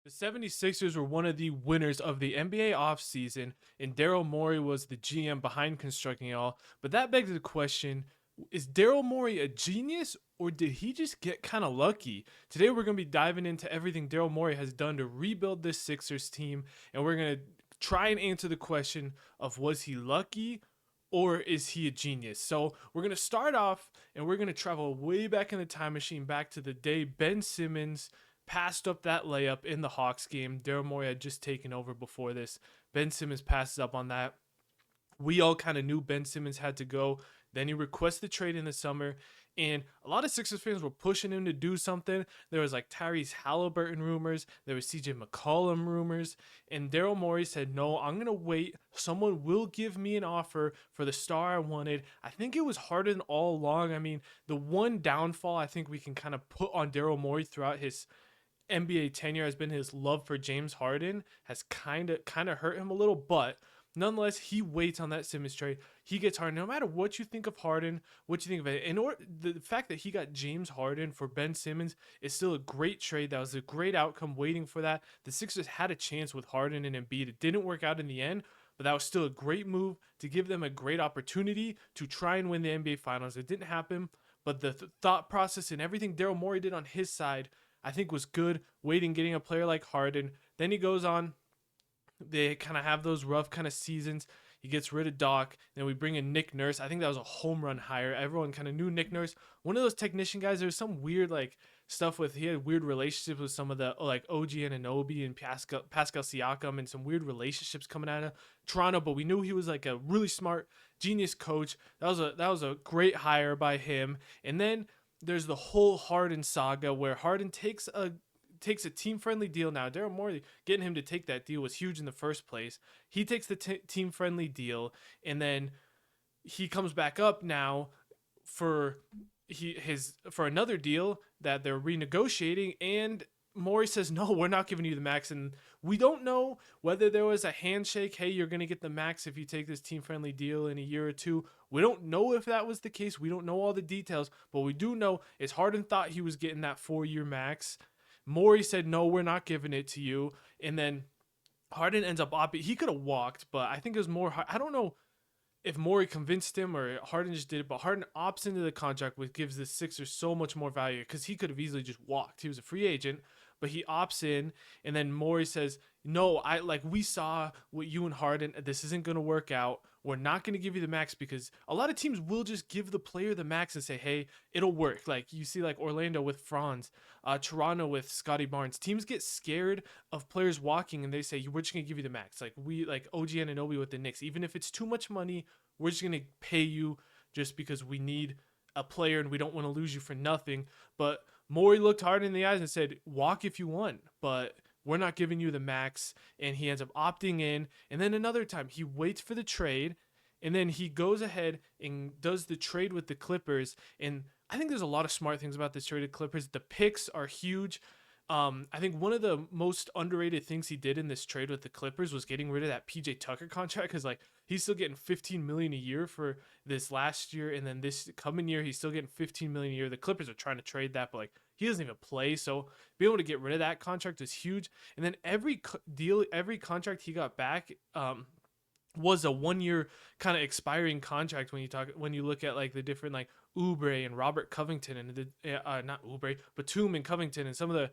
The 76ers were one of the winners of the NBA offseason, and Daryl Morey was the GM behind constructing it all. But that begs the question, is Daryl Morey a genius or did he just get kind of lucky? Today we're going to be diving into everything Daryl Morey has done to rebuild this Sixers team, and we're going to try and answer the question of was he lucky or is he a genius? So we're going to start off and we're going to travel way back in the time machine back to the day Ben Simmons passed up that layup in the Hawks game. Daryl Morey had just taken over before this. Ben Simmons passes up on that. We all kind of knew Ben Simmons had to go. Then he requested the trade in the summer, and a lot of Sixers fans were pushing him to do something. There was like Tyrese Halliburton rumors, there was CJ McCollum rumors, and Daryl Morey said, "No, I'm gonna wait. Someone will give me an offer for the star I wanted." I think it was Harden all along. I mean, the one downfall I think we can kind of put on Daryl Morey throughout his NBA tenure has been his love for James Harden has kind of hurt him a little, but nonetheless, he waits on that Simmons trade. He gets Harden. No matter what you think of Harden, what you think of it, the fact that he got James Harden for Ben Simmons is still a great trade. That was a great outcome. Waiting for that, the Sixers had a chance with Harden and Embiid. It didn't work out in the end, but that was still a great move to give them a great opportunity to try and win the NBA Finals. It didn't happen, but the thought process and everything Daryl Morey did on his side, I think was good. Waiting, getting a player like Harden. Then he goes on. They kind of have those rough kind of seasons. He gets rid of Doc. Then we bring in Nick Nurse. I think that was a home run hire. Everyone kind of knew Nick Nurse. One of those technician guys. There's some weird like stuff with. He had weird relationships with some of the like OG Anunoby and Pascal Siakam and some weird relationships coming out of Toronto. But we knew he was like a really smart genius coach. That was a great hire by him. And then there's the whole Harden saga where Harden takes a team friendly deal. Now Daryl Morey getting him to take that deal was huge in the first place. He takes the team friendly deal, and then he comes back up now for for another deal that they're renegotiating, and Morey says, "No, we're not giving you the max." And we don't know whether there was a handshake, "Hey, you're going to get the max if you take this team friendly deal in a year or two." We don't know if that was the case. We don't know all the details, but we do know is Harden thought he was getting that 4-year max. Morey said, "No, we're not giving it to you." And then Harden ends up opting. He could have walked, but I think it was more. I don't know if Morey convinced him or Harden just did it, but Harden opts into the contract, which gives the Sixers so much more value because he could have easily just walked. He was a free agent, but he opts in, and then Morey says, "No, we saw what you and Harden. This isn't going to work out. We're not going to give you the max because a lot of teams will just give the player the max and say, hey, it'll work." Like you see, like Orlando with Franz, Toronto with Scotty Barnes. Teams get scared of players walking and they say, "We're just going to give you the max." Like OG Anunoby with the Knicks. Even if it's too much money, we're just going to pay you just because we need a player and we don't want to lose you for nothing. But Morey looked hard in the eyes and said, "Walk if you want, but we're not giving you the max." And he ends up opting in. And then another time he waits for the trade, and then he goes ahead and does the trade with the Clippers. And I think there's a lot of smart things about this trade with Clippers. The picks are huge. I think one of the most underrated things he did in this trade with the Clippers was getting rid of that PJ Tucker contract, because like he's still getting $15 million a year for this last year, and then this coming year he's still getting $15 million a year. The Clippers are trying to trade that, but like he doesn't even play, so being able to get rid of that contract is huge. And then every every contract he got back was a 1-year kind of expiring contract. When you look at like the different like Oubre and Robert Covington and the not Oubre, Batum and Covington and some of the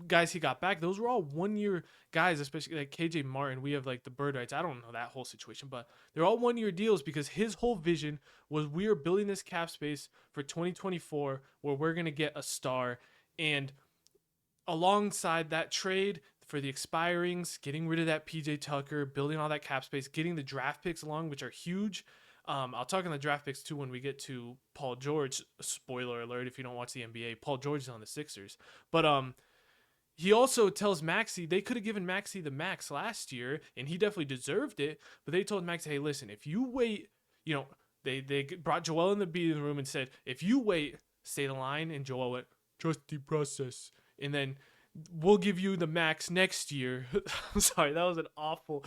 guys he got back, those were all 1-year guys, especially like KJ Martin. We have like the bird rights. I don't know that whole situation, but they're all 1-year deals because his whole vision was we are building this cap space for 2024 where we're going to get a star. And alongside that trade for the expirings, getting rid of that PJ Tucker, building all that cap space, getting the draft picks along, which are huge. I'll talk on the draft picks too when we get to Paul George. Spoiler alert if you don't watch the NBA, Paul George is on the Sixers. But he also tells Maxey they could have given Maxey the max last year, and he definitely deserved it. But they told Maxey, "Hey, listen, if you wait, they brought Joel in the meeting room and said, if you wait, stay the line." And Joel went, "Trust the process," and then we'll give you the max next year. I'm sorry, that was an awful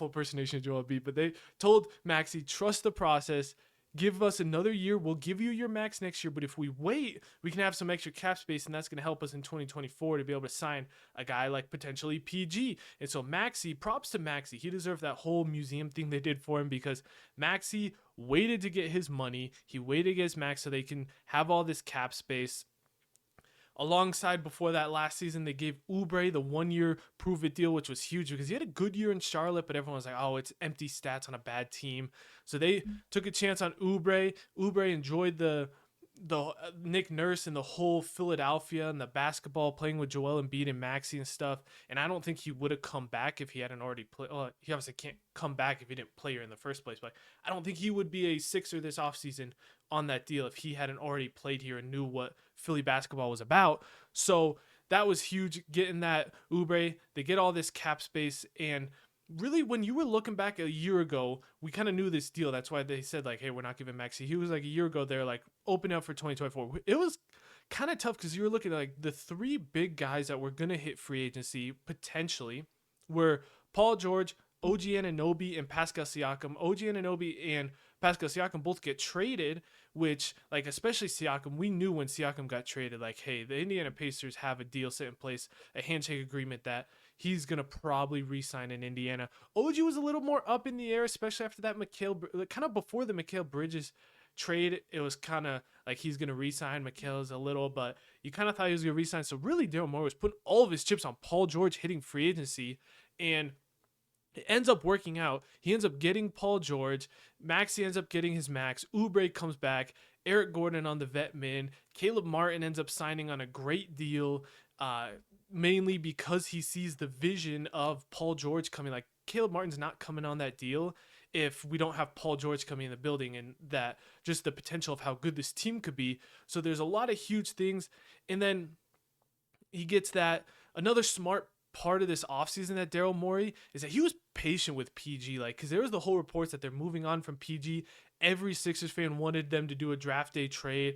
impersonation of Joel B. But they told Maxey, "Trust the process. give us another year. We'll give you your max next year, but if we wait, we can have some extra cap space, and that's going to help us in 2024 to be able to sign a guy like potentially PG. And so Maxey, props to Maxey. He deserved that whole museum thing they did for him because Maxey waited to get his money. He waited to get his max so they can have all this cap space. Alongside, before that last season, they gave Oubre the 1-year prove it deal, which was huge because he had a good year in Charlotte, but everyone was like, oh, it's empty stats on a bad team. So they took a chance on Oubre. Oubre enjoyed the Nick Nurse and the whole Philadelphia and the basketball, playing with Joel Embiid and Maxey and stuff. And I don't think he would have come back if he hadn't already played. Well, he obviously can't come back if he didn't play here in the first place, but I don't think he would be a Sixer this offseason on that deal if he hadn't already played here and knew what Philly basketball was about. So that was huge, getting that Oubre. They get all this cap space, and really, when you were looking back a year ago, we kind of knew this deal. That's why they said, like, hey, we're not giving Maxey. He was like a year ago, they're like, open up for 2024. It was kind of tough because you were looking at like the three big guys that were going to hit free agency potentially were Paul George, OG Anunoby, and Pascal Siakam. OG Anunoby and Pascal Siakam both get traded, which, like, especially Siakam, we knew when Siakam got traded, like, hey, the Indiana Pacers have a deal set in place, a handshake agreement that he's going to probably re-sign in Indiana. OG was a little more up in the air, especially after that kind of before the Mikal Bridges trade. It was kind of like he's going to re-sign Mikal a little, but you kind of thought he was going to re-sign. So really, Daryl Morey was putting all of his chips on Paul George hitting free agency, and it ends up working out. He ends up getting Paul George. Maxey ends up getting his max. Oubre comes back. Eric Gordon on the vet min. Caleb Martin ends up signing on a great deal, mainly because he sees the vision of Paul George coming. Like, Caleb Martin's not coming on that deal if we don't have Paul George coming in the building, and that just the potential of how good this team could be. So there's a lot of huge things. And then he gets that. Another smart part of this offseason that Daryl Morey is that he was patient with PG, like, because there was the whole reports that they're moving on from PG. Every Sixers fan wanted them to do a draft day trade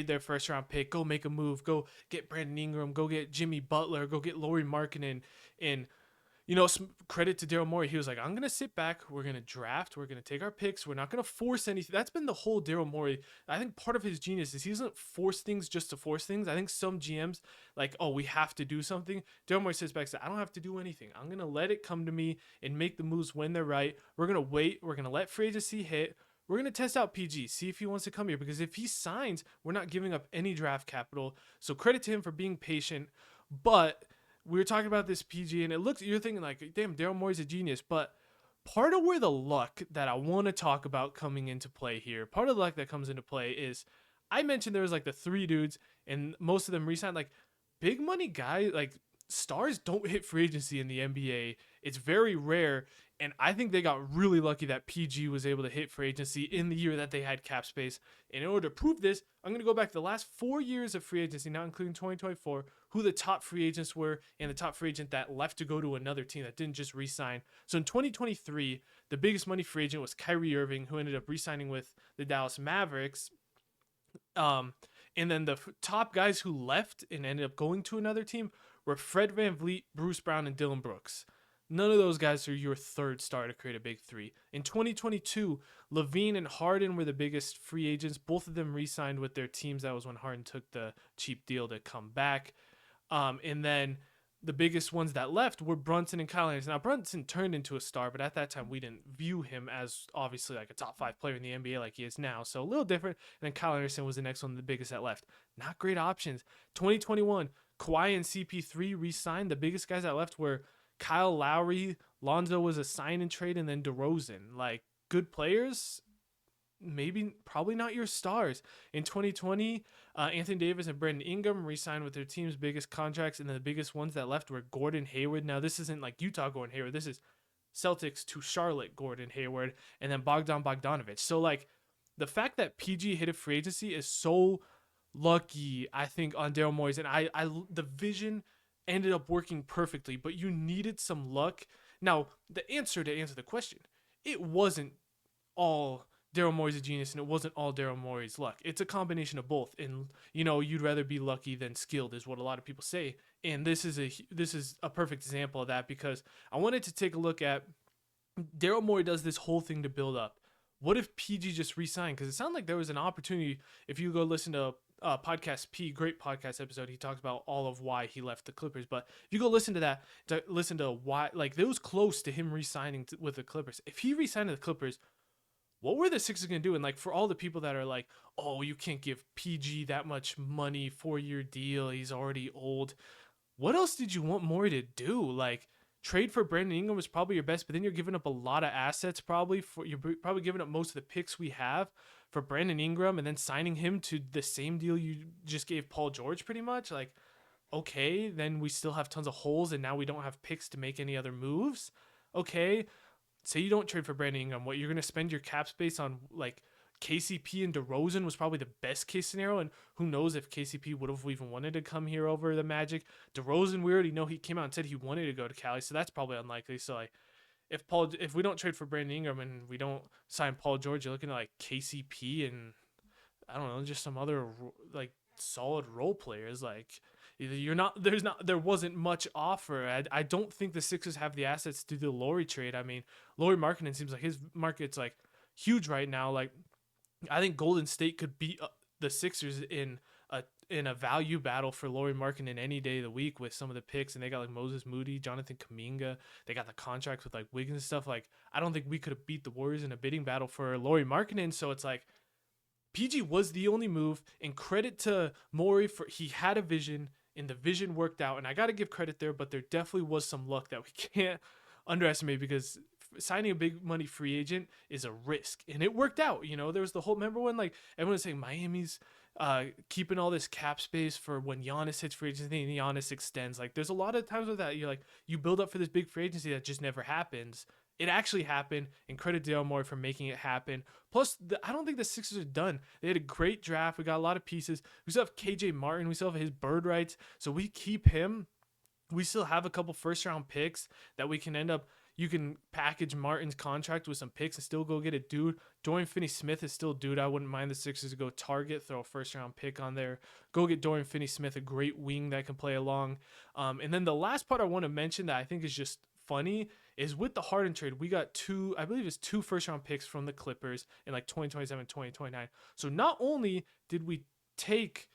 their first round pick, go make a move, go get Brandon Ingram, go get Jimmy Butler, go get Lauri Markkanen. And you know, some credit to Daryl Morey. He was like, I'm going to sit back. We're going to draft. We're going to take our picks. We're not going to force anything. That's been the whole Daryl Morey. I think part of his genius is he doesn't force things just to force things. I think some GMs, like, oh, we have to do something. Daryl Morey sits back and says, I don't have to do anything. I'm going to let it come to me and make the moves when they're right. We're going to wait. We're going to let free agency hit. We're going to test out PG, see if he wants to come here. Because if he signs, we're not giving up any draft capital. So credit to him for being patient. But we were talking about this PG, and you're thinking like, damn, Daryl Morey's a genius. But part of where the luck that I want to talk about coming into play here, part of the luck that comes into play is, I mentioned there was like the three dudes, and most of them re-signed. Like, big money guy, like, stars don't hit free agency in the NBA. It's very rare. And I think they got really lucky that PG was able to hit free agency in the year that they had cap space. And in order to prove this, I'm going to go back to the last 4 years of free agency, not including 2024, who the top free agents were and the top free agent that left to go to another team that didn't just re-sign. So in 2023, the biggest money free agent was Kyrie Irving, who ended up re-signing with the Dallas Mavericks. And then the top guys who left and ended up going to another team were Fred VanVleet, Bruce Brown, and Dylan Brooks. None of those guys are your third star to create a big three. In 2022, Levine and Harden were the biggest free agents. Both of them re-signed with their teams. That was when Harden took the cheap deal to come back. And then the biggest ones that left were Brunson and Kyle Anderson. Now, Brunson turned into a star, but at that time, we didn't view him as obviously like a top 5 player in the NBA like he is now. So a little different. And then Kyle Anderson was the next one, the biggest that left. Not great options. 2021, Kawhi and CP3 re-signed. The biggest guys that left were Kyle Lowry, Lonzo was a sign and trade, and then DeRozan. Like, good players, probably not your stars. In 2020, Anthony Davis and Brandon Ingram re-signed with their team's biggest contracts, and then the biggest ones that left were Gordon Hayward. Now, this isn't like Utah Gordon Hayward. This is Celtics to Charlotte Gordon Hayward, and then Bogdan Bogdanovic. So, like, the fact that PG hit a free agency is so lucky, I think, on Daryl Morey's. And the vision ended up working perfectly, but you needed some luck. Now, to answer the question, it wasn't all Daryl Morey's a genius, and it wasn't all Daryl Morey's luck. It's a combination of both. And, you know, you'd rather be lucky than skilled is what a lot of people say. And this is a perfect example of that, because I wanted to take a look at Daryl Morey does this whole thing to build up. what if PG just re-signed? Because it sounded like there was an opportunity. If you go listen to podcast P, great podcast episode, he talks about all of why he left the Clippers. But if you go listen to that, to listen to why, like, it was close to him re-signing with the Clippers. If he re-signed to the Clippers, what were the Sixers gonna do? And like, for all the people that are like, oh, you can't give PG that much money, 4-year deal, he's already old. What else did you want Morey to do? Like, trade for Brandon Ingram was probably your best, but then you're giving up a lot of assets. You're probably giving up most of the picks we have for Brandon Ingram, and then signing him to the same deal you just gave Paul George, pretty much. Like, okay, then we still have tons of holes, and now we don't have picks to make any other moves. Okay, say you don't trade for Brandon Ingram, what, you're gonna spend your cap space on like KCP and DeRozan was probably the best case scenario, and who knows if KCP would have even wanted to come here over the Magic. DeRozan, we already know he came out and said he wanted to go to Cali, so that's probably unlikely. So like, if we don't trade for Brandon Ingram and we don't sign Paul George, you're looking at like KCP and I don't know, just some other like solid role players. Like, there wasn't much offer. I don't think the Sixers have the assets to do the Laurie trade. I mean, Laurie Markkinen seems like his market's like huge right now. Like, I think Golden State could beat the Sixers in a value battle for Laurie Markkinen any day of the week with some of the picks, and they got like Moses Moody, Jonathan Kuminga. They got the contracts with like Wiggins and stuff. Like, I don't think we could have beat the Warriors in a bidding battle for Laurie Markkinen. So it's like, PG was the only move, and credit to Morey for he had a vision and the vision worked out. And I got to give credit there, but there definitely was some luck that we can't underestimate, because signing a big money free agent is a risk, and it worked out. There was the whole, remember when like everyone was saying Miami's keeping all this cap space for when Giannis hits free agency and Giannis extends. Like, there's a lot of times with that you're like, you build up for this big free agency that just never happens. It actually happened, and credit Daryl Morey for making it happen. Plus, I don't think the Sixers are done. They had a great draft. We got a lot of pieces. We still have KJ Martin. We still have his bird rights. So we keep him. We still have a couple first-round picks that we can end up. You can package Martin's contract with some picks and still go get a dude. Dorian Finney-Smith is still a dude. I wouldn't mind the Sixers to go target, throw a first-round pick on there. Go get Dorian Finney-Smith, a great wing that can play along. And then the last part I want to mention that I think is just funny is with the Harden trade, we got I believe it's two first-round picks from the Clippers in like 2027, 2029. So not only did we take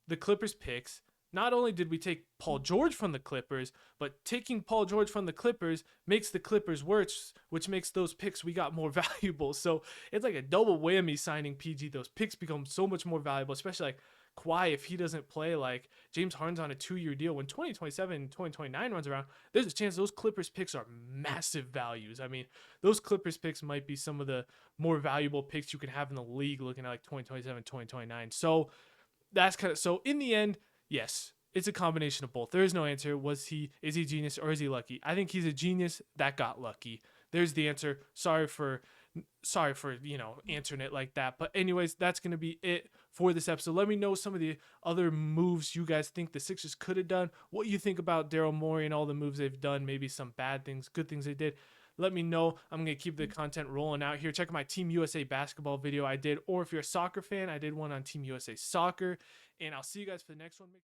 the Clippers picks, not only did we take Paul George from the Clippers, but taking Paul George from the Clippers makes the Clippers worse, which makes those picks we got more valuable. So it's like a double whammy signing PG. Those picks become so much more valuable, especially like Kawhi, if he doesn't play, like James Harden's on a 2-year deal. When 2027, 2029 runs around, there's a chance those Clippers picks are massive values. I mean, those Clippers picks might be some of the more valuable picks you can have in the league looking at like 2027, 2029. So that's so in the end, yes, it's a combination of both. There is no answer. Is he a genius or is he lucky? I think he's a genius that got lucky. There's the answer. Sorry for answering it like that. But anyways, that's going to be it for this episode. Let me know some of the other moves you guys think the Sixers could have done, what you think about Daryl Morey and all the moves they've done, maybe some bad things, good things they did. Let me know. I'm going to keep the content rolling out here. Check out my Team USA basketball video I did, or if you're a soccer fan, I did one on Team USA soccer, and I'll see you guys for the next one.